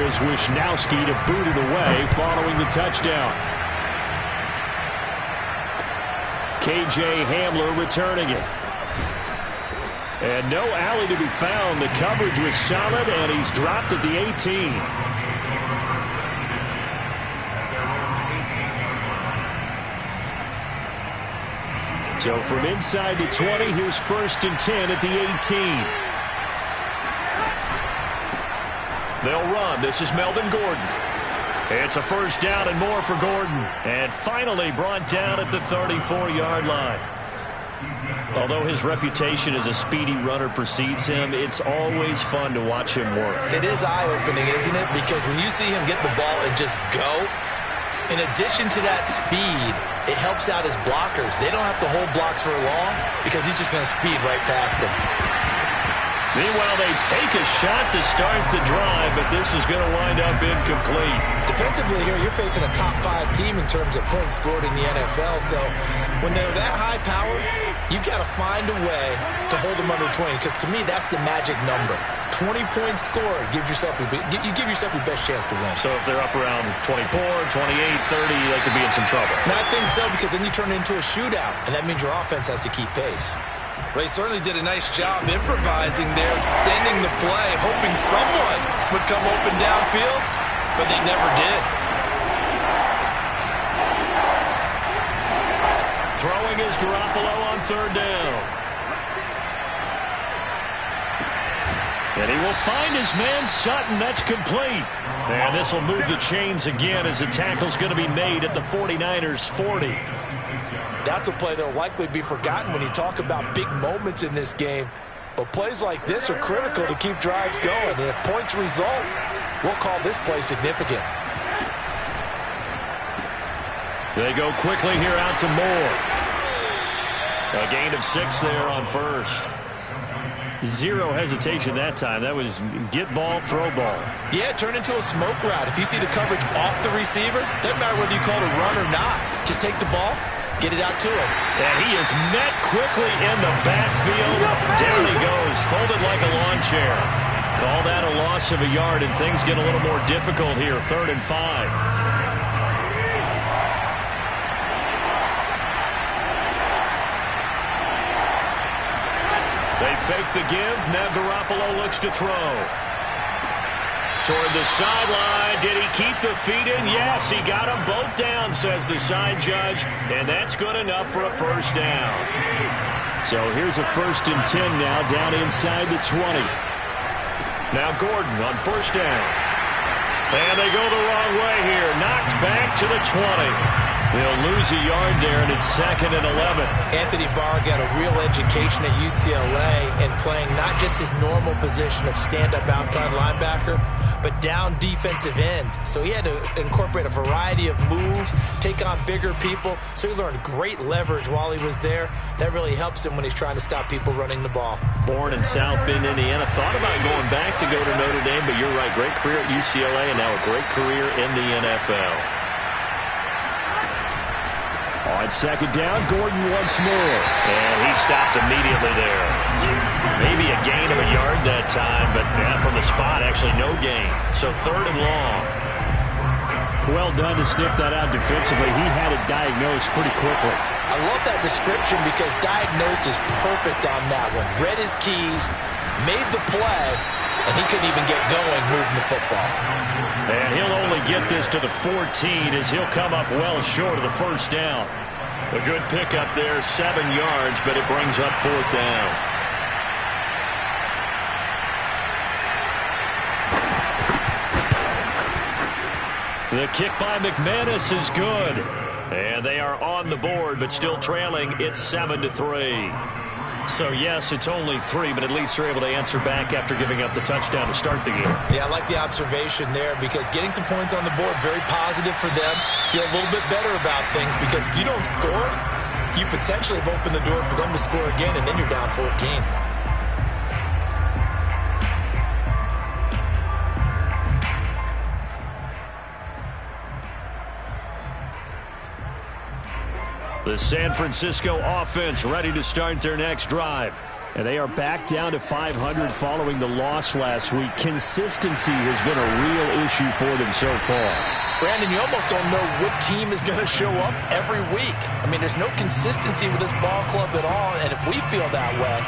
is Wisnowski to boot it away following the touchdown. KJ Hamler returning it. And no alley to be found. The coverage was solid, and he's dropped at the 18. So from inside the 20, here's 1st and 10 at the 18. They'll run. This is Melvin Gordon. It's a 1st down and more for Gordon. And finally brought down at the 34-yard line. Although his reputation as a speedy runner precedes him, it's always fun to watch him work. It is eye-opening, isn't it? Because when you see him get the ball and just go, in addition to that speed, it helps out his blockers. They don't have to hold blocks for long because he's just going to speed right past them. Meanwhile, they take a shot to start the drive, but this is going to wind up incomplete. Defensively here, you're facing a top-5 team in terms of points scored in the NFL. So when they're that high-powered, you've got to find a way to hold them under 20, because to me, that's the magic number. 20-point score gives yourself you give yourself your best chance to win. So if they're up around 24, 28, 30, they could be in some trouble. And I think so, because then you turn it into a shootout, and that means your offense has to keep pace. Well, he certainly did a nice job improvising there, extending the play, hoping someone would come open downfield, but they never did. Throwing is Garoppolo on 3rd down. And he will find his man Sutton. That's complete. And this will move the chains again as the tackle's going to be made at the 49ers 40. That's a play that will likely be forgotten when you talk about big moments in this game. But plays like this are critical to keep drives going. And if points result, we'll call this play significant. They go quickly here out to Moore. A gain of 6 there on 1st. Zero hesitation that time. That was get ball, throw ball. Yeah, turn into a smoke route. If you see the coverage off the receiver, doesn't matter whether you call it a run or not. Just take the ball, get it out to him. And he is met quickly in the backfield. Down he goes, folded like a lawn chair. Call that a loss of a yard, and things get a little more difficult here. 3rd and 5. They fake the give. Now Garoppolo looks to throw. Toward the sideline. Did he keep the feet in? Yes, he got them both down, says the side judge. And that's good enough for a 1st down. So here's a 1st and 10 now down inside the 20. Now Gordon on 1st down. And they go the wrong way here. Knocked back to the 20. They'll lose a yard there, and it's 2nd and 11. Anthony Barr got a real education at UCLA in playing not just his normal position of stand-up outside linebacker, but down defensive end. So he had to incorporate a variety of moves, take on bigger people. So he learned great leverage while he was there. That really helps him when he's trying to stop people running the ball. Born in South Bend, Indiana. Thought about going back to go to Notre Dame, but you're right. Great career at UCLA and now a great career in the NFL. On 2nd down, Gordon once more. And he stopped immediately there. Maybe a gain of a yard that time, but from the spot, actually no gain. So 3rd and long. Well done to sniff that out defensively. He had it diagnosed pretty quickly. I love that description because diagnosed is perfect on that one. Read his keys, made the play, and he couldn't even get going moving the football. And he'll only get this to the 14 as he'll come up well short of the 1st down. A good pickup there, 7 yards, but it brings up 4th down. The kick by McManus is good. And they are on the board, but still trailing. It's 7-3. So, yes, it's only 3, but at least they're able to answer back after giving up the touchdown to start the game. Yeah, I like the observation there because getting some points on the board, very positive for them. Feel a little bit better about things because if you don't score, you potentially have opened the door for them to score again, and then you're down 14. The San Francisco offense ready to start their next drive. And they are back down to 500 following the loss last week. Consistency has been a real issue for them so far. Brandon, you almost don't know what team is going to show up every week. I mean, there's no consistency with this ball club at all, and if we feel that way,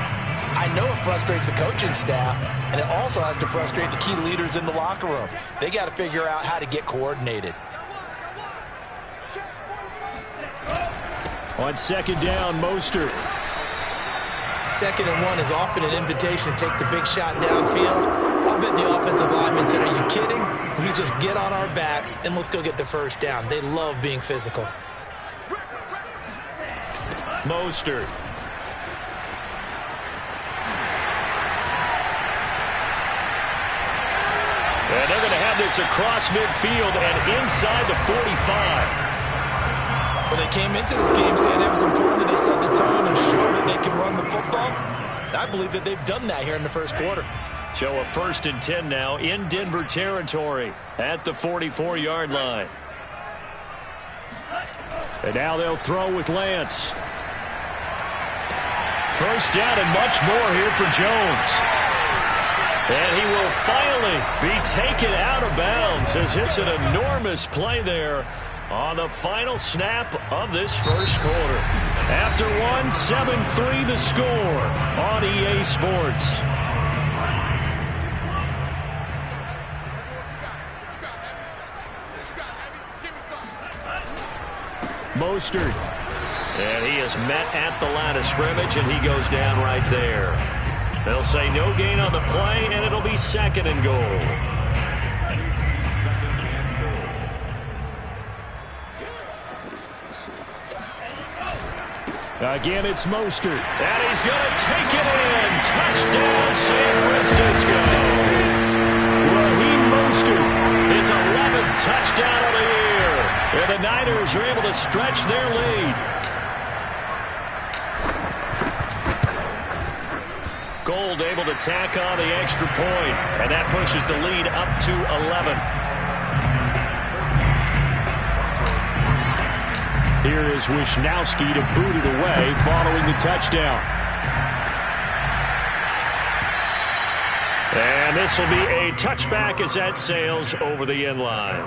I know it frustrates the coaching staff, and it also has to frustrate the key leaders in the locker room. They got to figure out how to get coordinated. On second down, Mostert. 2nd and 1 is often an invitation to take the big shot downfield. I bet the offensive lineman said, are you kidding? We just get on our backs and let's go get the first down. They love being physical. Mostert. And they're going to have this across midfield and inside the 45. Well, they came into this game saying it was important that they set the tone and show that they can run the football. And I believe that they've done that here in the first quarter. So a 1st and 10 now in Denver territory at the 44-yard line. And now they'll throw with Lance. First down and much more here for Jones. And he will finally be taken out of bounds as it's an enormous play there on the final snap of this first quarter. After one, 7-3 the score on EA Sports. Mostert. And he is met at the line of scrimmage, and he goes down right there. They'll say no gain on the play, and it'll be 2nd and goal. Again, it's Mostert. And he's going to take it in. Touchdown, San Francisco. Raheem Mostert, his 11th touchdown of the year. And the Niners are able to stretch their lead. Gold able to tack on the extra point. And that pushes the lead up to 11. Here is Wisnowski to boot it away following the touchdown. And this will be a touchback as that sails over the end line.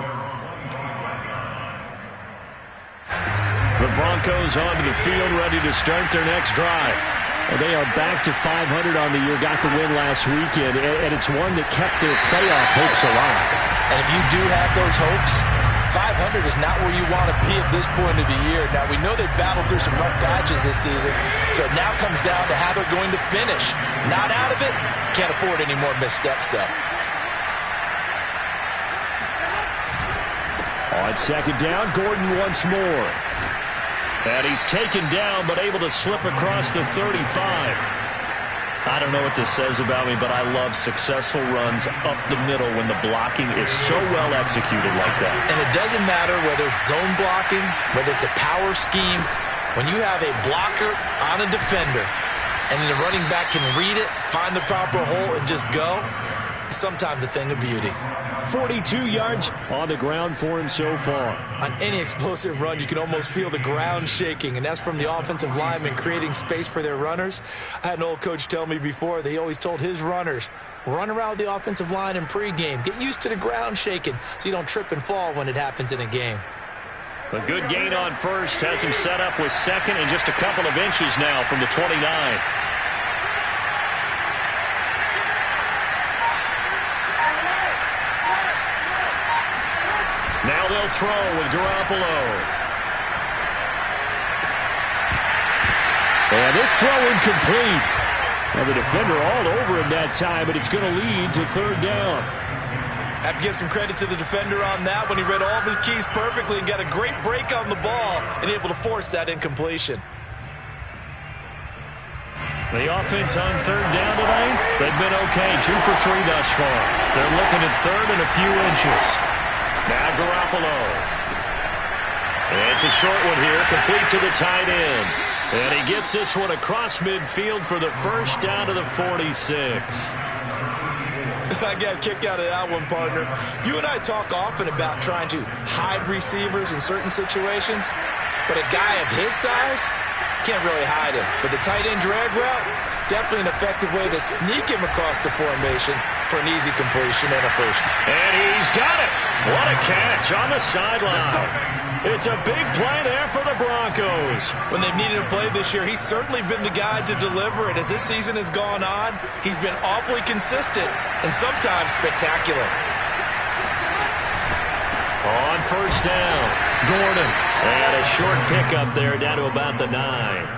The Broncos onto the field ready to start their next drive. And they are back to 500 on the year, got the win last weekend, and it's one that kept their playoff hopes alive. And if you do have those hopes, 500 is not where you want to be at this point of the year. Now, we know they've battled through some rough patches this season, so it now comes down to how they're going to finish. Not out of it, can't afford any more missteps, though. On second down, Gordon once more. And he's taken down, but able to slip across the 35. I don't know what this says about me, but I love successful runs up the middle when the blocking is so well executed like that. And it doesn't matter whether it's zone blocking, whether it's a power scheme. When you have a blocker on a defender and the running back can read it, find the proper hole, and just go, sometimes a thing of beauty. 42 yards on the ground for him so far. On any explosive run, you can almost feel the ground shaking, and that's from the offensive linemen creating space for their runners. I had an old coach tell me before, they always told his runners, run around the offensive line in pregame. Get used to the ground shaking so you don't trip and fall when it happens in a game. A good gain on first has him set up with 2nd and just a couple of inches now from the 29. Now they'll throw with Garoppolo. And this throw incomplete. And the defender all over him that time, but it's going to lead to 3rd down. Have to give some credit to the defender on that when he read all of his keys perfectly and got a great break on the ball and able to force that incompletion. The offense on 3rd down tonight, they've been okay, 2 for 3 thus far. They're looking at 3rd and a few inches. Now Garoppolo. It's a short one here, complete to the tight end. And he gets this one across midfield for the first down to the 46. I got a kick out of that one, partner. You and I talk often about trying to hide receivers in certain situations, but a guy of his size can't really hide him. But the tight end drag route, definitely an effective way to sneak him across the formation for an easy completion and a first. And he's got it. What a catch on the sideline. It's a big play there for the Broncos. When they've needed a play this year, he's certainly been the guy to deliver it. As this season has gone on, he's been awfully consistent and sometimes spectacular. On first down, Gordon. And a short pickup there down to about the 9.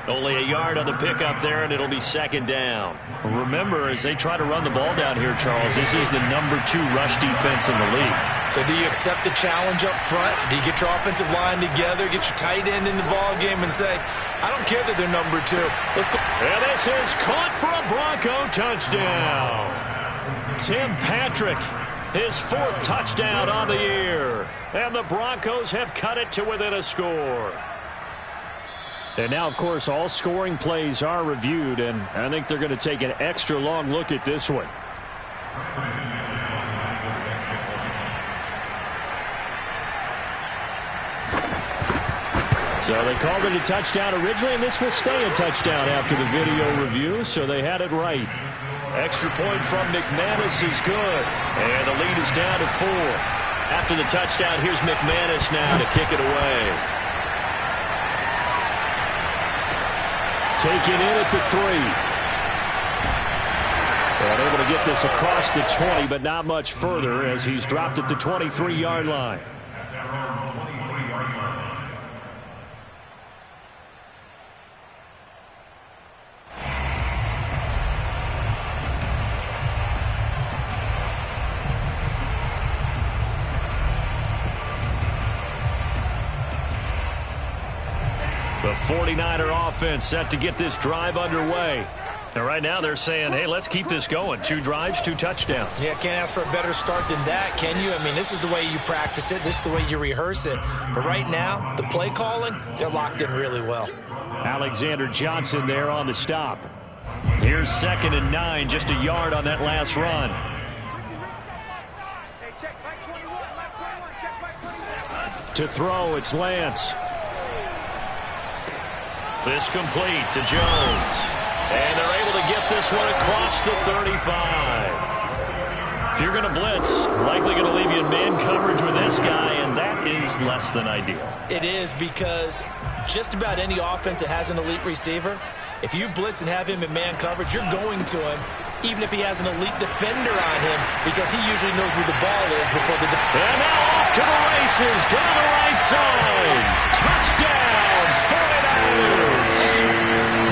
Only a yard on the pickup there, and it'll be second down. Remember, as they try to run the ball down here, Charles, this is the number 2 rush defense in the league. So do you accept the challenge up front? Do you get your offensive line together, get your tight end in the ball game and say, I don't care that they're number 2. Let's go. And this is caught for a Bronco touchdown. Tim Patrick, his 4th touchdown on the year. And the Broncos have cut it to within a score. And now, of course, all scoring plays are reviewed, and I think they're going to take an extra long look at this one. So they called it a touchdown originally, and this will stay a touchdown after the video review, so they had it right. Extra point from McManus is good, and the lead is down to 4. After the touchdown, here's McManus now to kick it away. Taken in at the 3. And able to get this across the 20, but not much further as he's dropped at the 23-yard line. The 49er offense set to get this drive underway. And right now they're saying, hey, let's keep this going. 2 drives, 2 touchdowns. Yeah, can't ask for a better start than that, can you? I mean, this is the way you practice it. This is the way you rehearse it. But right now, the play calling, they're locked in really well. Alexander Johnson there on the stop. Here's 2nd and 9, just a yard on that last run. To throw, it's Lance. This complete to Jones. And they're able to get this one across the 35. If you're going to blitz, likely going to leave you in man coverage with this guy, and that is less than ideal. It is, because just about any offense that has an elite receiver, if you blitz and have him in man coverage, you're going to him, even if he has an elite defender on him, because he usually knows where the ball is before the defender. And now off to the races, down the right side. Touchdown, 49ers.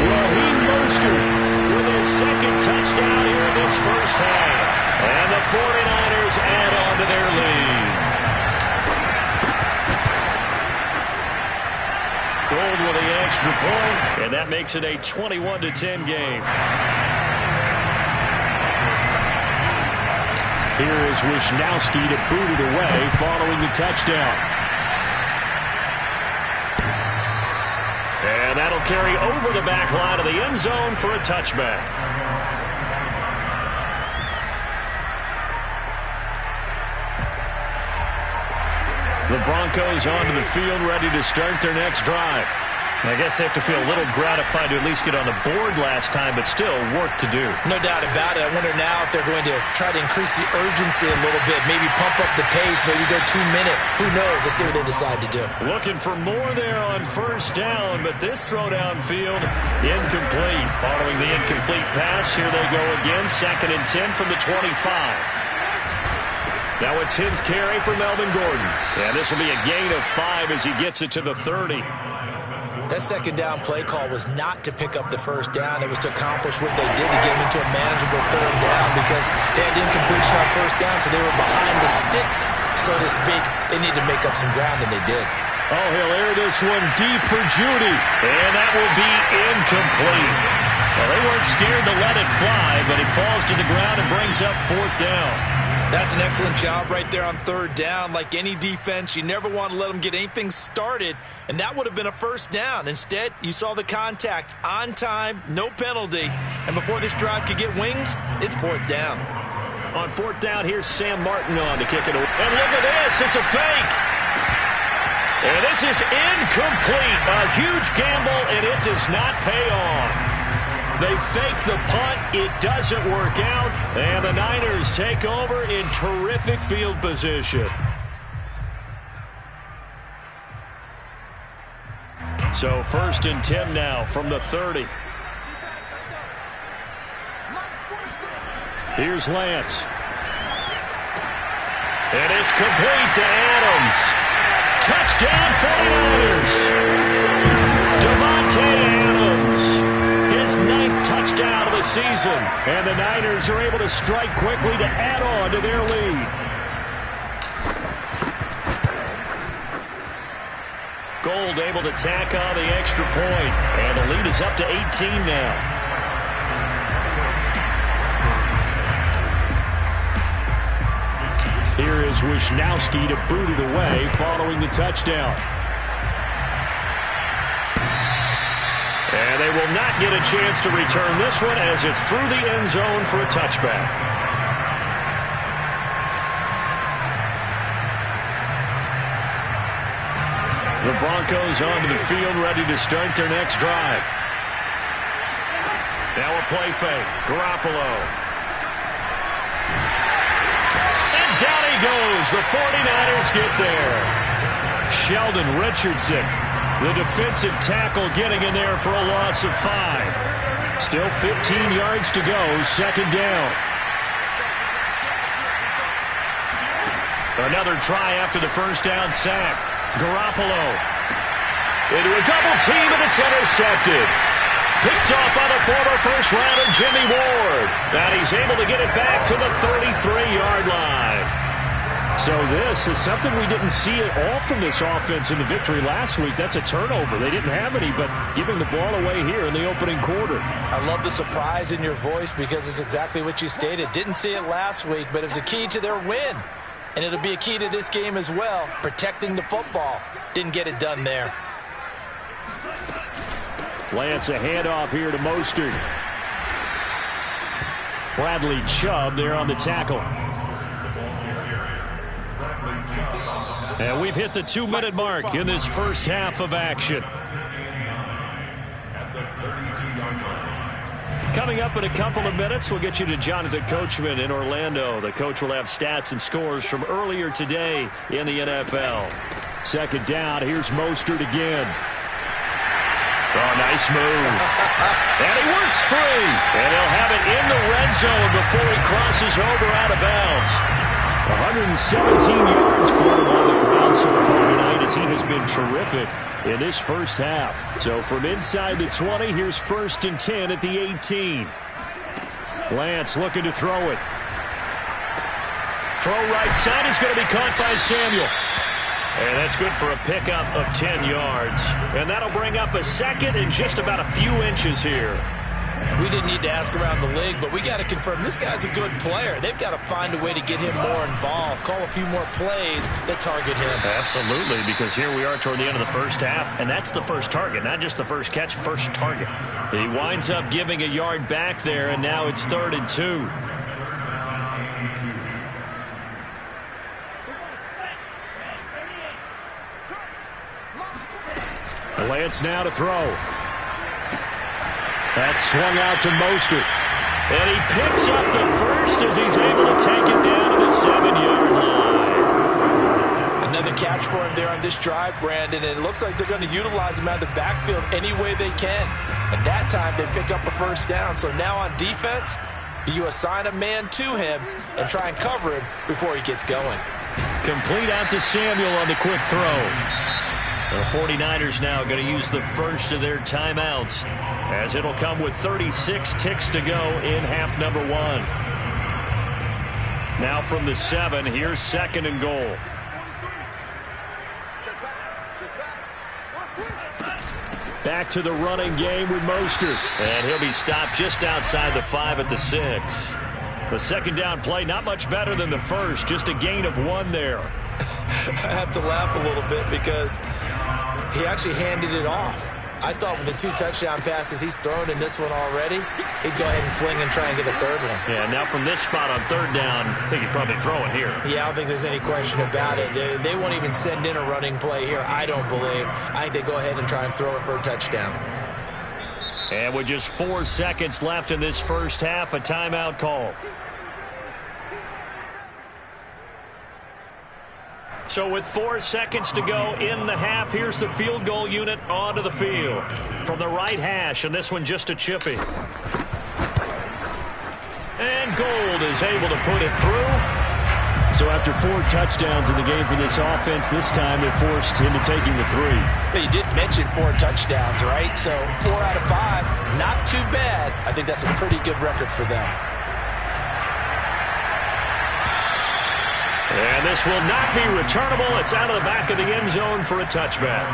Raheem Mostert with his 2nd touchdown here in this first half. And the 49ers add on to their lead. Gold with the extra point, and that makes it a 21-10 game. Here is Wisnowski to boot it away following the touchdown. And that'll carry over the back line of the end zone for a touchback. The Broncos onto the field, ready to start their next drive. I guess they have to feel a little gratified to at least get on the board last time, but still work to do. No doubt about it. I wonder now if they're going to try to increase the urgency a little bit, maybe pump up the pace, maybe go 2 minute. Who knows? Let's see what they decide to do. Looking for more there on first down, but this throw downfield incomplete. Following the incomplete pass, here they go again. 2nd and 10 from the 25. Now a 10th carry for Melvin Gordon. And this will be a gain of 5 as he gets it to the 30. That 2nd down play call was not to pick up the first down. It was to accomplish what they did to get them into a manageable 3rd down, because they had incompletion on first down, so they were behind the sticks, so to speak. They needed to make up some ground, and they did. Oh, he'll air this one deep for Judy. And that will be incomplete. Well, they weren't scared to let it fly, but it falls to the ground and brings up 4th down. That's an excellent job right there on 3rd down. Like any defense, you never want to let them get anything started, and that would have been a first down. Instead, you saw the contact on time, no penalty, and before this drive could get wings, it's 4th down. On 4th down, here's Sam Martin on to kick it away. And look at this, it's a fake. And this is incomplete. A huge gamble, and it does not pay off. They fake the punt. It doesn't work out. And the Niners take over in terrific field position. So 1st and 10 now from the 30. Here's Lance. And it's complete to Adams. Touchdown 49ers. Davante Adams. His 9th touchdown of the season. And the Niners are able to strike quickly to add on to their lead. Gold able to tack on the extra point. And the lead is up to 18 now. Here is Wisnowski to boot it away following the touchdown. And they will not get a chance to return this one as it's through the end zone for a touchback. The Broncos onto the field ready to start their next drive. Now a play fake. Garoppolo. Down he goes. The 49ers get there. Sheldon Richardson, the defensive tackle, getting in there for a loss of 5. Still 15 yards to go. 2nd down. Another try after the 1st down sack. Garoppolo into a double team, and it's intercepted. Picked off by the former first-rounder Jimmy Ward. And he's able to get it back to the 33-yard line. So this is something we didn't see at all from this offense in the victory last week. That's a turnover. They didn't have any, but giving the ball away here in the opening quarter. I love the surprise in your voice because it's exactly what you stated. Didn't see it last week, but it's a key to their win. And it'll be a key to this game as well, protecting the football. Didn't get it done there. Lance a handoff here to Mostert. Bradley Chubb there on the tackle. And we've hit the 2-minute mark in this first half of action. Coming up in a couple of minutes, we'll get you to Jonathan Coachman in Orlando. The coach will have stats and scores from earlier today in the NFL. 2nd down, here's Mostert again. Oh, nice move. And he works free. And he'll have it in the red zone before he crosses over out of bounds. 117 yards for him on the ground so far tonight as he has been terrific in this first half. So from inside the 20, here's 1st and 10 at the 18. Lance looking to throw it. Throw right side is going to be caught by Samuel. And that's good for a pickup of 10 yards. And that'll bring up a 2nd and just about a few inches here. We didn't need to ask around the league, but we got to confirm this guy's a good player. They've got to find a way to get him more involved, call a few more plays that target him. Absolutely, because here we are toward the end of the first half, and that's the first target, not just the first catch, first target. He winds up giving a yard back there, and now it's 3rd and 2. Lance now to throw. That's swung out to Mostert. And he picks up the first as he's able to take it down to the 7-yard line. Another catch for him there on this drive, Brandon. And it looks like they're going to utilize him out of the backfield any way they can. And that time they pick up a 1st down. So now on defense, do you assign a man to him and try and cover him before he gets going? Complete out to Samuel on the quick throw. The 49ers now going to use the first of their timeouts as it'll come with 36 ticks to go in half number 1. Now from the 7, here's 2nd and goal. Back to the running game with Mostert. And he'll be stopped just outside the 5 at the 6. The 2nd down play, not much better than the first, just a gain of 1 there. I have to laugh a little bit because he actually handed it off. I thought with the 2 touchdown passes he's thrown in this one already, he'd go ahead and fling and try and get a 3rd one. Yeah, now from this spot on 3rd down, I think he'd probably throw it here. Yeah, I don't think there's any question about it. They won't even send in a running play here, I don't believe. I think they go ahead and try and throw it for a touchdown. And with just 4 seconds left in this first half, a timeout call. So with 4 seconds to go in the half, here's the field goal unit onto the field. From the right hash, and this one just a chippy. And Gould is able to put it through. So after 4 touchdowns in the game for this offense, this time they're forced into taking the 3. But you did mention 4 touchdowns, right? So 4 out of 5, not too bad. I think that's a pretty good record for them. And this will not be returnable. It's out of the back of the end zone for a touchback.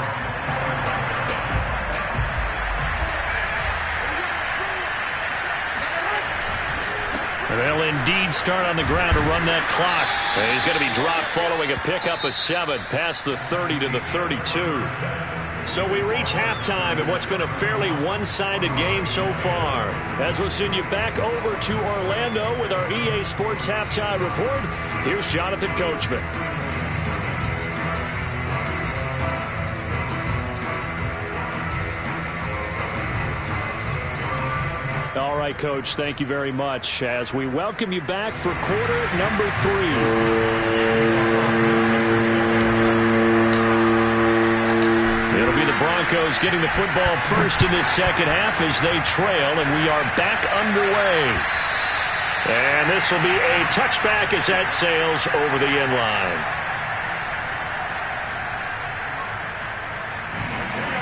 They'll indeed start on the ground to run that clock. And he's going to be dropped following a pickup of 7 past the 30 to the 32. So we reach halftime in what's been a fairly one-sided game so far. As we'll send you back over to Orlando with our EA Sports Halftime Report, here's Jonathan Coachman. All right, Coach, thank you very much as we welcome you back for quarter number 3. It'll be the Broncos getting the football first in this second half as they trail, and we are back underway. And this will be a touchback as that sails over the end line.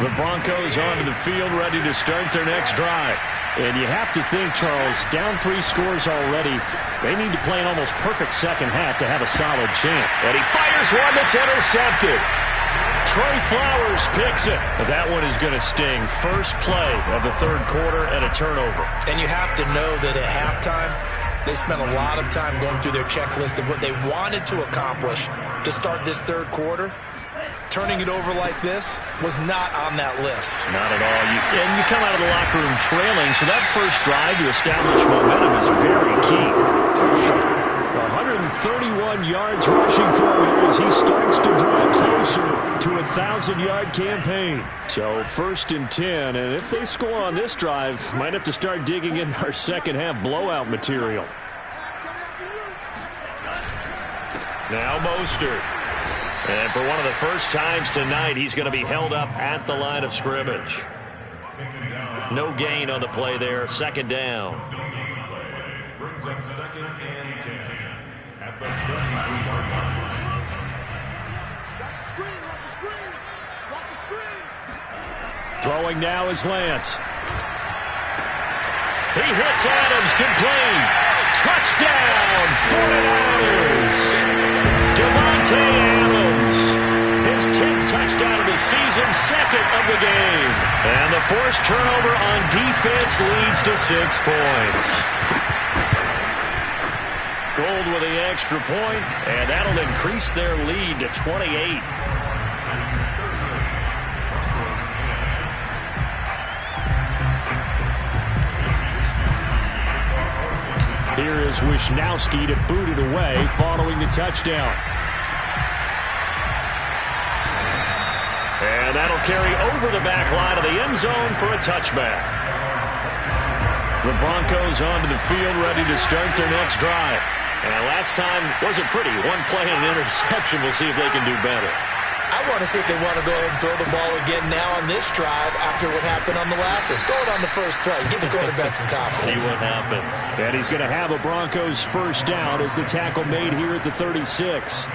The Broncos onto the field ready to start their next drive. And you have to think, Charles, down 3 scores already. They need to play an almost perfect second half to have a solid chance. And he fires one that's intercepted. Trey Flowers picks it. But that one is going to sting. First play of the third quarter and a turnover. And you have to know that at halftime, they spent a lot of time going through their checklist of what they wanted to accomplish to start this third quarter. Turning it over like this was not on that list. Not at all. And you come out of the locker room trailing, so that first drive to establish momentum is very key. Crucial. 131 yards rushing for him as he starts to draw closer to a 1,000-yard campaign. So 1st and 10, and if they score on this drive, might have to start digging in our second half blowout material. Now Mostert. And for one of the first times tonight, he's going to be held up at the line of scrimmage. No gain on the play there. Second down. Brings up 2nd and 10 at the 33-yard line. Watch the screen, watch the screen, watch the screen. Throwing now is Lance. He hits Adams, complete. Touchdown, 49ers. Devontae Adams, his 10th touchdown of the season, 2nd of the game. And the forced turnover on defense leads to 6 points. Gould with the extra point, and that'll increase their lead to 28. Here is Wisnowski to boot it away following the touchdown. And that'll carry over the back line of the end zone for a touchback. The Broncos onto the field ready to start their next drive. And last time wasn't pretty. 1 play and an interception. We'll see if they can do better. I want to see if they want to go ahead and throw the ball again now on this drive after what happened on the last one. Throw it on the first play. Give the quarterback some confidence. See what happens. And he's going to have a Broncos first down as the tackle made here at the 36.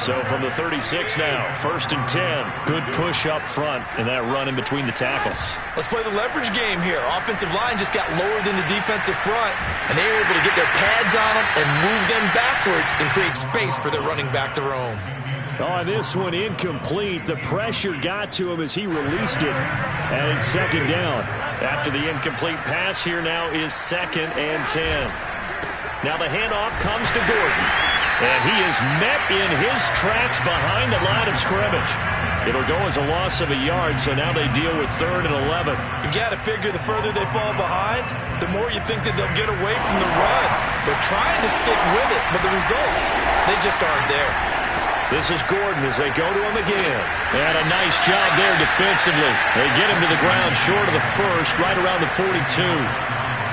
So from the 36 now, 1st and 10. Good push up front and that run in between the tackles. Let's play the leverage game here. Offensive line just got lower than the defensive front, and they were able to get their pads on them and move them backwards and create space for their running back to roam. Oh, this one incomplete. The pressure got to him as he released it. And it's 2nd down. After the incomplete pass, here now is 2nd and 10. Now the handoff comes to Gordon. And he is met in his tracks behind the line of scrimmage. It'll go as a loss of a yard, so now they deal with 3rd and 11. You've got to figure the further they fall behind, the more you think that they'll get away from the run. They're trying to stick with it, but the results, they just aren't there. This is Gordon as they go to him again. And a nice job there defensively. They get him to the ground short of the first, right around the 42.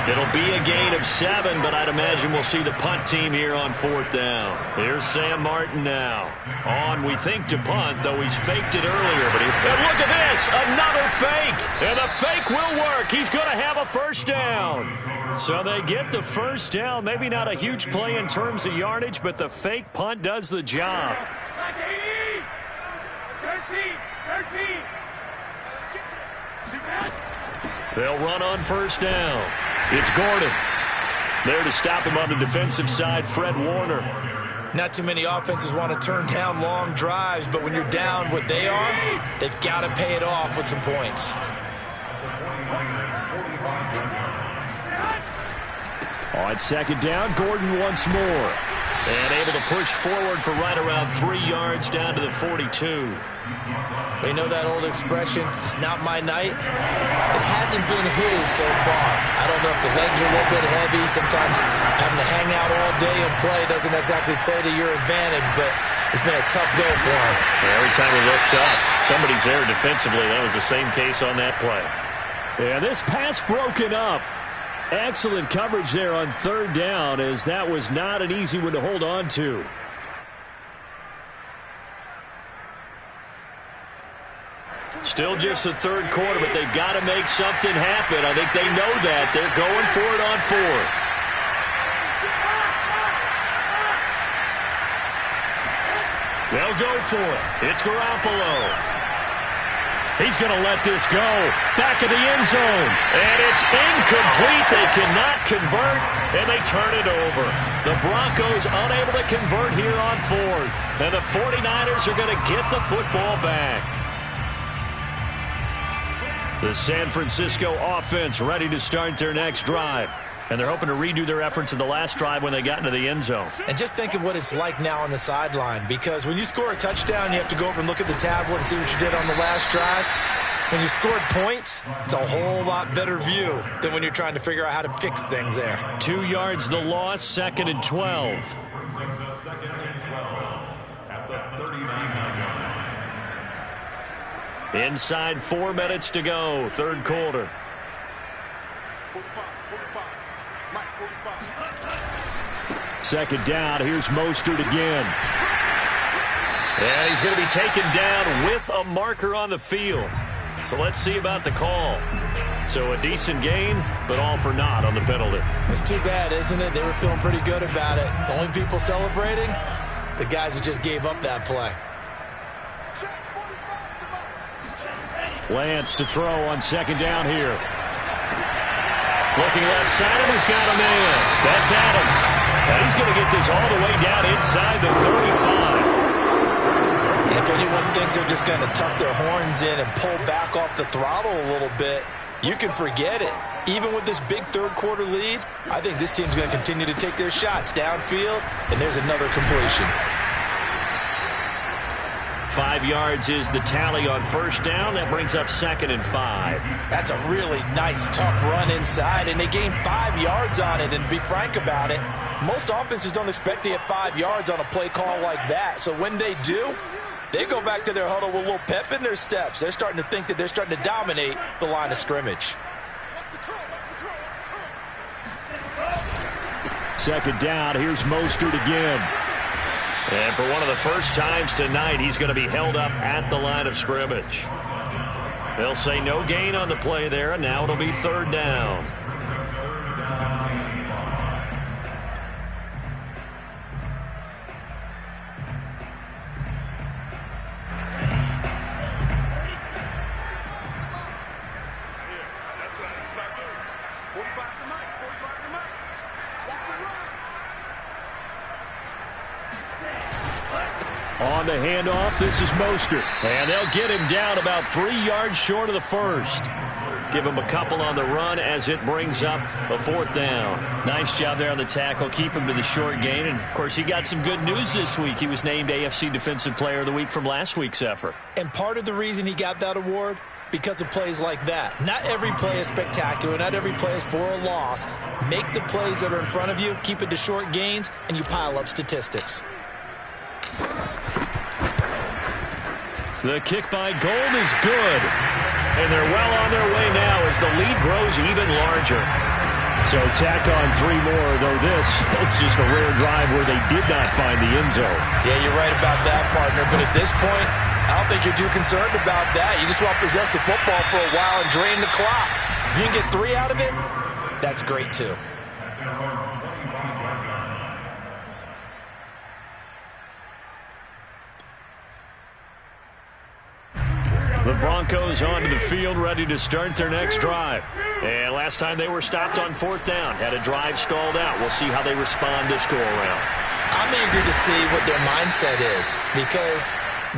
It'll be a gain of 7, but I'd imagine we'll see the punt team here on 4th down. Here's Sam Martin now. On, we think, to punt, though he's faked it earlier. But look at this, another fake. And the fake will work. He's going to have a first down. So they get the first down. Maybe not a huge play in terms of yardage, but the fake punt does the job. 13. They'll run on first down. It's Gordon. There to stop him on the defensive side, Fred Warner. Not too many offenses want to turn down long drives, but when you're down what they are, they've got to pay it off with some points. On second down, Gordon once more. And able to push forward for right around 3 yards down to the 42. We know that old expression, it's not my night. It hasn't been his so far. I don't know if the legs are a little bit heavy. Sometimes having to hang out all day and play doesn't exactly play to your advantage, but it's been a tough go for him. Every time he looks up, somebody's there defensively. That was the same case on that play. Yeah, this pass broken up. Excellent coverage there on 3rd down, as that was not an easy one to hold on to. Still just the 3rd quarter, but they've got to make something happen. I think they know that. They're going for it on 4th. They'll go for it. It's Garoppolo. He's going to let this go. Back of the end zone. And it's incomplete. They cannot convert, and they turn it over. The Broncos unable to convert here on 4th. And the 49ers are going to get the football back. The San Francisco offense ready to start their next drive. And they're hoping to redo their efforts in the last drive when they got into the end zone. And just think of what it's like now on the sideline, because when you score a touchdown, you have to go over and look at the tablet and see what you did on the last drive. When you scored points, it's a whole lot better view than when you're trying to figure out how to fix things there. 2 yards the loss, 2nd and 12. At the 39-yard line. Inside 4 minutes to go, 3rd quarter. 45. Mike, 45. Second down, here's Mostert again. And he's going to be taken down with a marker on the field. So let's see about the call. So a decent gain, but all for naught on the penalty. It's too bad, isn't it? They were feeling pretty good about it. The only people celebrating, the guys who just gave up that play. Lance to throw on second down here. Looking left side, and he's got a man. That's Adams. And he's going to get this all the way down inside the 35. And if anyone thinks they're just going to tuck their horns in and pull back off the throttle a little bit, you can forget it. Even with this big 3rd quarter lead, I think this team's going to continue to take their shots downfield, and there's another completion. 5 yards is the tally on first down. That brings up 2nd and 5. That's a really nice, tough run inside, and they gained 5 yards on it. And to be frank about it, most offenses don't expect to get 5 yards on a play call like that. So when they do, they go back to their huddle with a little pep in their steps. They're starting to think that they're starting to dominate the line of scrimmage. Second down, here's Mostert again. And for one of the first times tonight, he's going to be held up at the line of scrimmage. They'll say no gain on the play there, and now it'll be 3rd down. On the handoff, this is Mostert. And they'll get him down about 3 yards short of the first. Give him a couple on the run as it brings up a 4th down. Nice job there on the tackle. Keep him to the short gain. And, of course, he got some good news this week. He was named AFC Defensive Player of the Week from last week's effort. And part of the reason he got that award, because of plays like that. Not every play is spectacular. Not every play is for a loss. Make the plays that are in front of you, keep it to short gains, and you pile up statistics. The kick by Gold is good. And they're well on their way now as the lead grows even larger. So tack on 3 more, though it's just a rare drive where they did not find the end zone. Yeah, you're right about that, partner. But at this point, I don't think you're too concerned about that. You just want to possess the football for a while and drain the clock. If you can get 3 out of it, that's great too. The Broncos onto the field, ready to start their next drive. And last time they were stopped on 4th down, had a drive stalled out. We'll see how they respond this go-around. I'm eager to see what their mindset is, because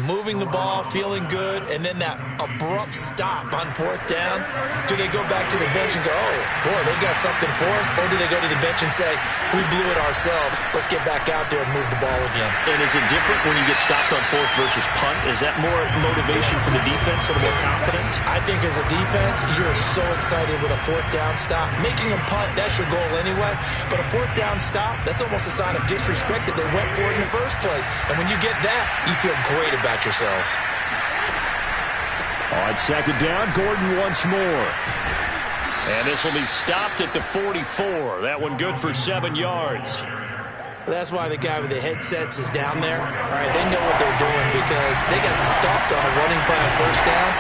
moving the ball, feeling good, and then that abrupt stop on 4th down, do they go back to the bench and go, oh, boy, they got something for us? Or do they go to the bench and say, we blew it ourselves, let's get back out there and move the ball again? And is it different when you get stopped on 4th versus punt? Is that more motivation for the defense, a little more confidence? I think as a defense, you're so excited with a 4th down stop. Making them punt, that's your goal anyway. But a 4th down stop, that's almost a sign of disrespect that they went for it in the first place. And when you get that, you feel great about yourselves. On 2nd down, Gordon once more. And this will be stopped at the 44. That one good for 7 yards. That's why the guy with the headsets is down there. All right, they know what they're doing because they got stuffed on a running play on 1st down.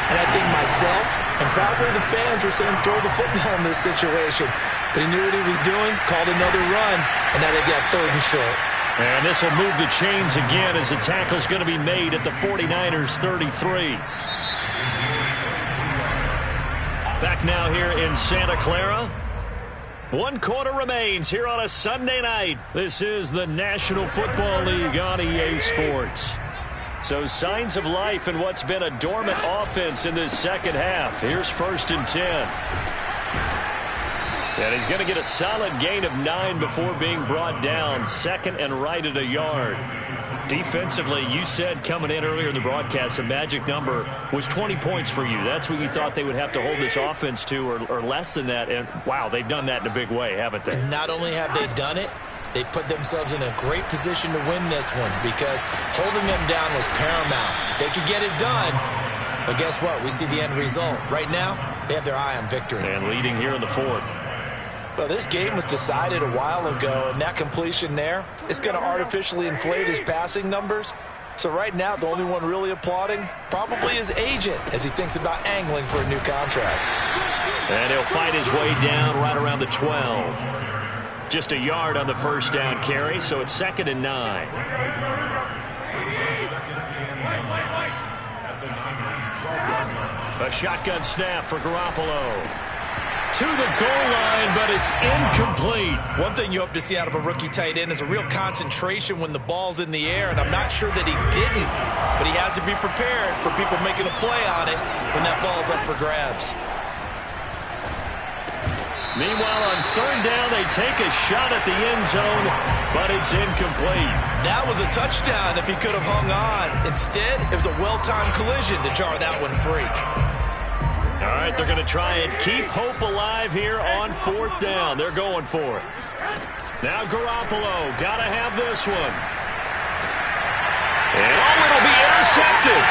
And I think myself and probably the fans were saying throw the football in this situation. But he knew what he was doing, called another run, and now they've got 3rd and short. And this will move the chains again as the tackle's going to be made at the 49ers 33. Back now here in Santa Clara. 1 quarter remains here on a Sunday night. This is the National Football League on EA Sports. So signs of life in what's been a dormant offense in this second half. Here's 1st and 10. And he's going to get a solid gain of 9 before being brought down. 2nd and right at a yard. Defensively, you said coming in earlier in the broadcast, the magic number was 20 points for you. That's what you thought they would have to hold this offense to, or less than that. And, wow, they've done that in a big way, haven't they? Not only have they done it, they put themselves in a great position to win this one because holding them down was paramount. If they could get it done, but guess what? We see the end result. Right now, they have their eye on victory. And leading here in the 4th. Well, this game was decided a while ago, and that completion there is going to artificially inflate his passing numbers. So right now, the only one really applauding probably his agent as he thinks about angling for a new contract. And he'll fight his way down right around the 12. Just a yard on the 1st down carry, so it's 2nd and 9. A shotgun snap for Garoppolo. To the goal line, but it's incomplete. One thing you hope to see out of a rookie tight end is a real concentration when the ball's in the air, and I'm not sure that he didn't, but he has to be prepared for people making a play on it when that ball's up for grabs. Meanwhile, on 3rd down, they take a shot at the end zone, but it's incomplete. That was a touchdown if he could have hung on. Instead, it was a well-timed collision to jar that one free. All right, they're going to try and keep hope alive here on 4th down. They're going for it. Now Garoppolo, got to have this one. And it'll be intercepted.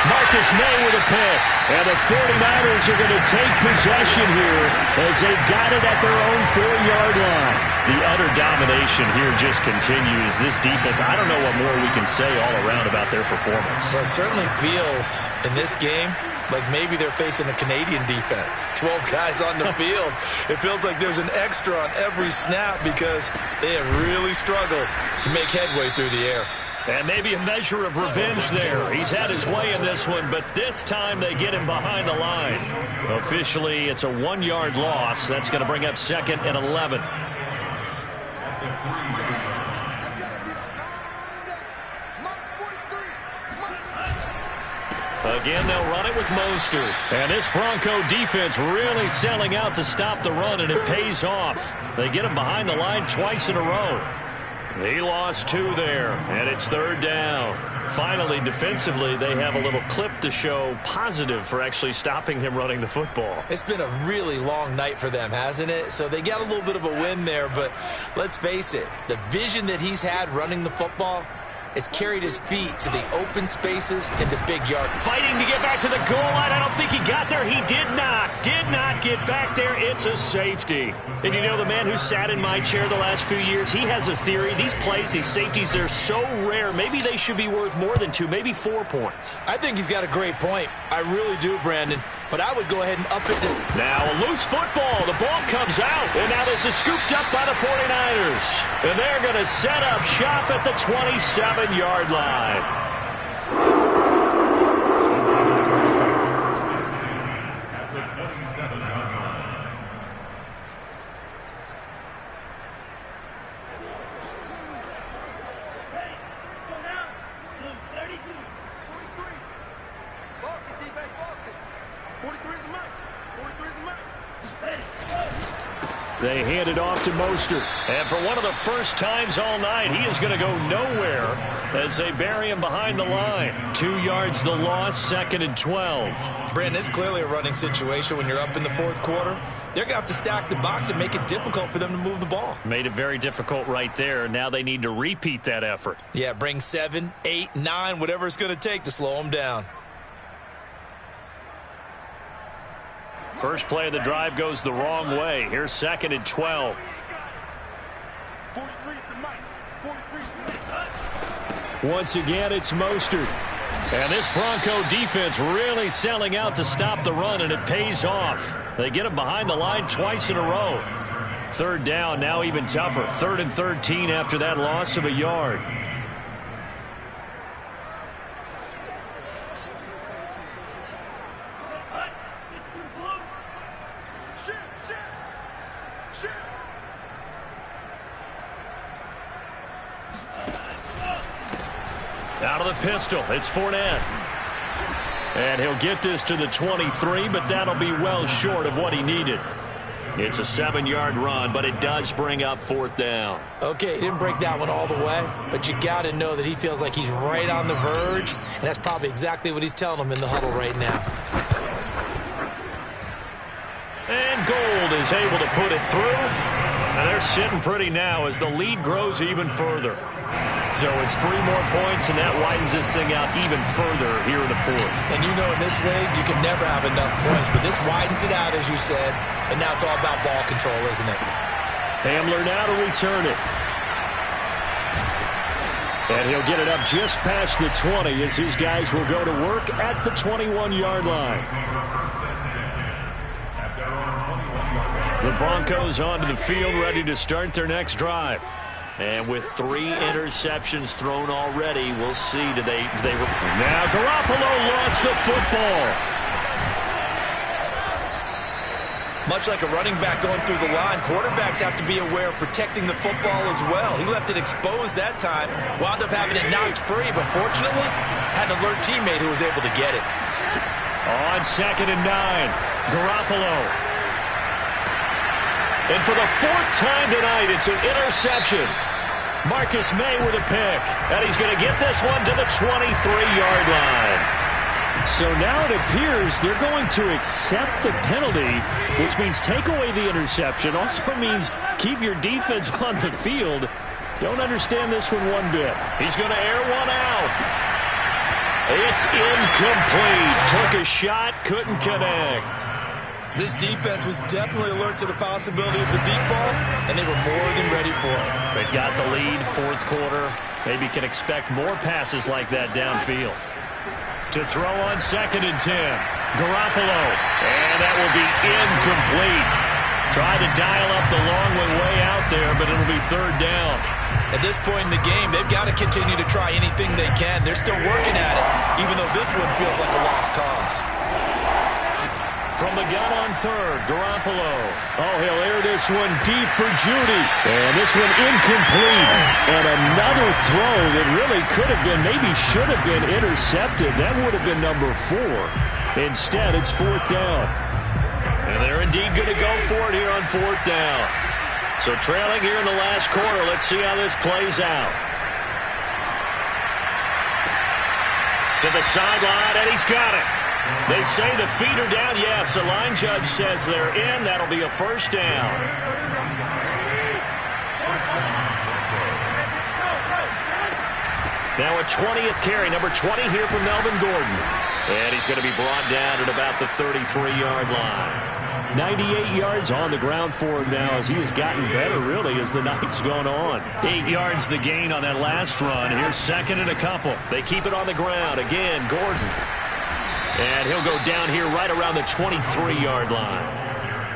Marcus May with a pick. And the 49ers are going to take possession here as they've got it at their own 4-yard line. The utter domination here just continues. This defense, I don't know what more we can say all around about their performance. Well, it certainly feels in this game like maybe they're facing a Canadian defense. 12 guys on the field. It feels like there's an extra on every snap because they have really struggled to make headway through the air. And maybe a measure of revenge there. He's had his way in this one, but this time they get him behind the line. Officially, it's a 1-yard loss. That's going to bring up 2nd and 11. Again, they'll run it with Mostert. And this Bronco defense really selling out to stop the run, and it pays off. They get him behind the line twice in a row. He lost 2 there, and it's 3rd down. Finally, defensively, they have a little clip to show positive for actually stopping him running the football. It's been a really long night for them, hasn't it? So they got a little bit of a win there, but let's face it, the vision that he's had running the football, has carried his feet to the open spaces and the big yard. Fighting to get back to the goal line. I don't think he got there. He did not get back there. It's a safety. And you know, the man who sat in my chair the last few years, he has a theory. These plays, these safeties, they're so rare. Maybe they should be worth more than 2, maybe 4 points. I think he's got a great point. I really do, Brandon. But I would go ahead and up it this. Now a loose football. The ball comes out. And now this is scooped up by the 49ers. And they're going to set up shop at the 27-yard line. At the 27-yard line. They hand it off to Mostert. And for one of the first times all night, he is going to go nowhere as they bury him behind the line. 2 yards the loss, 2nd and 12. Brandon, it's clearly a running situation when you're up in the fourth quarter. They're going to have to stack the box and make it difficult for them to move the ball. Made it very difficult right there. Now they need to repeat that effort. Yeah, bring 7, 8, 9, whatever it's going to take to slow them down. First play of the drive goes the wrong way. Here's 2nd and 12. 43 is the mic. 43. Once again, it's Mostert. And this Bronco defense really selling out to stop the run, and it pays off. They get him behind the line twice in a row. 3rd down, now even tougher. 3rd and 13 after that loss of a yard. Out of the pistol, it's Fournette. And he'll get this to the 23, but that'll be well short of what he needed. It's a 7-yard run, but it does bring up 4th down. Okay, he didn't break that one all the way, but you got to know that he feels like he's right on the verge, and that's probably exactly what he's telling them in the huddle right now. And Gold is able to put it through. And they're sitting pretty now as the lead grows even further. So it's 3 more points, and that widens this thing out even further here in the 4th. And you know in this league, you can never have enough points, but this widens it out, as you said, and now it's all about ball control, isn't it? Hamler now to return it. And he'll get it up just past the 20 as his guys will go to work at the 21-yard line. The Broncos onto the field, ready to start their next drive. And with 3 interceptions thrown already, we'll see. Now Garoppolo lost the football. Much like a running back going through the line, quarterbacks have to be aware of protecting the football as well. He left it exposed that time, wound up having it knocked free, but fortunately, had an alert teammate who was able to get it. On 2nd and 9, Garoppolo. And for the 4th time tonight, it's an interception. Marcus May with a pick. And he's going to get this one to the 23-yard line. So now it appears they're going to accept the penalty, which means take away the interception. Also means keep your defense on the field. Don't understand this one bit. He's going to air one out. It's incomplete. Took a shot, couldn't connect. This defense was definitely alert to the possibility of the deep ball, and they were more than ready for it. They've got the lead, 4th quarter. Maybe can expect more passes like that downfield. To throw on 2nd and 10. Garoppolo. And that will be incomplete. Tried to dial up the long way out there, but it'll be 3rd down. At this point in the game, they've got to continue to try anything they can. They're still working at it, even though this one feels like a lost cause. From the gun on 3rd, Garoppolo. Oh, he'll air this one deep for Judy. And this one incomplete. And another throw that really could have been, maybe should have been intercepted. That would have been number 4. Instead, it's 4th down. And they're indeed going to go for it here on 4th down. So trailing here in the last quarter. Let's see how this plays out. To the sideline, and he's got it. They say the feet are down. Yes, the line judge says they're in. That'll be a 1st down. Now a 20th carry, number 20 here from Melvin Gordon. And he's going to be brought down at about the 33-yard line. 98 yards on the ground for him now as he has gotten better, really, as the night's gone on. 8 yards the gain on that last run. Here's second and a couple. They keep it on the ground. Again, Gordon. And he'll go down here right around the 23-yard line.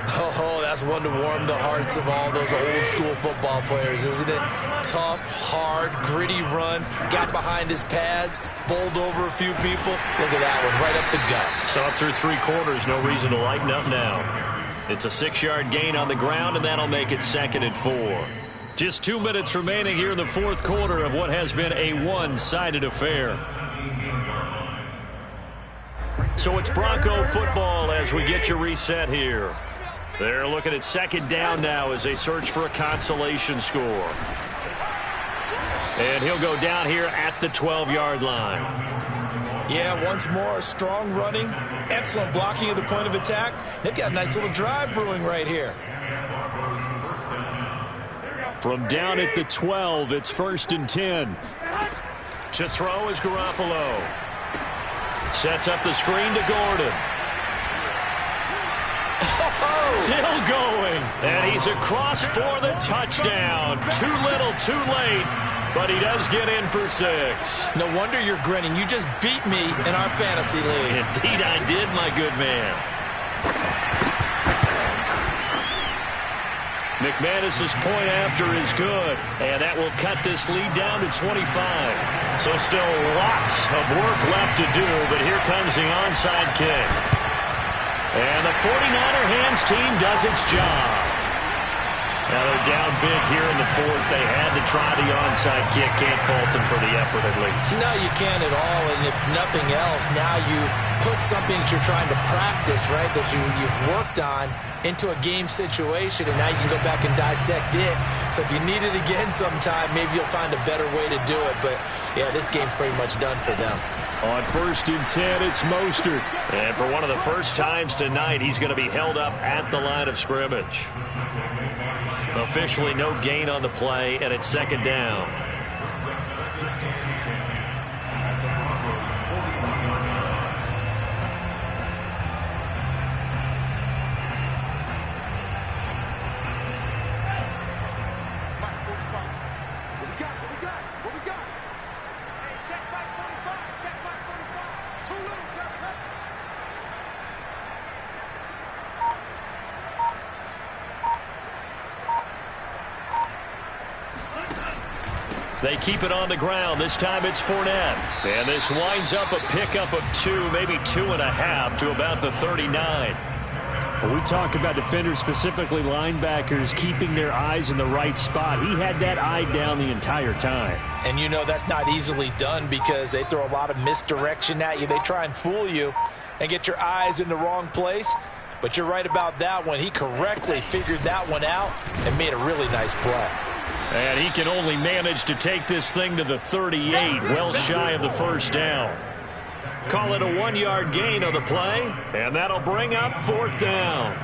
Oh, that's one to warm the hearts of all those old-school football players, isn't it? Tough, hard, gritty run. Got behind his pads, bowled over a few people. Look at that one, right up the gut. So up through 3 quarters, no reason to lighten up now. It's a 6-yard gain on the ground, and that'll make it 2nd and 4. Just 2 minutes remaining here in the 4th quarter of what has been a one-sided affair. So it's Bronco football as we get you reset here. They're looking at 2nd down now as they search for a consolation score. And he'll go down here at the 12-yard line. Yeah, once more, strong running, excellent blocking at the point of attack. They've got a nice little drive brewing right here. From down at the 12, it's 1st and 10. To throw is Garoppolo. Sets up the screen to Gordon. Still going. And he's across for the touchdown. Too little, too late. But he does get in for 6. No wonder you're grinning. You just beat me in our fantasy league. Indeed I did, my good man. McManus's point after is good. And that will cut this lead down to 25. So still lots of work left to do. But here comes the onside kick. And the 49er hands team does its job. Now they're down big here in the 4th. They had to try the onside kick. Can't fault them for the effort at least. No, you can't at all. And if nothing else, now you've put something that you're trying to practice, right, that you've worked on into a game situation, and now you can go back and dissect it. So if you need it again sometime, maybe you'll find a better way to do it. But, yeah, this game's pretty much done for them. On 1st and 10, it's Mostert. And for one of the first times tonight, he's going to be held up at the line of scrimmage. Officially no gain on the play, and it's 2nd down. They keep it on the ground. This time it's Fournette. And this winds up a pickup of 2, maybe 2.5 to about the 39. Well, we talk about defenders, specifically linebackers, keeping their eyes in the right spot. He had that eye down the entire time. And you know that's not easily done because they throw a lot of misdirection at you. They try and fool you and get your eyes in the wrong place. But you're right about that one. He correctly figured that one out and made a really nice play. And he can only manage to take this thing to the 38, well shy of the 1st down. Call it a 1-yard gain on the play, and that'll bring up 4th down.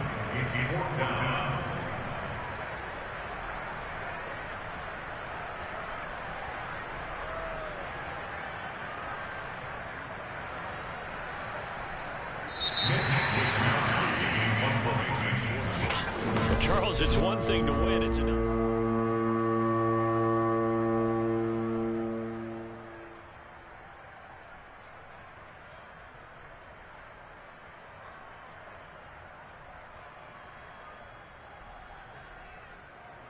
Charles, it's one thing to win, it's another.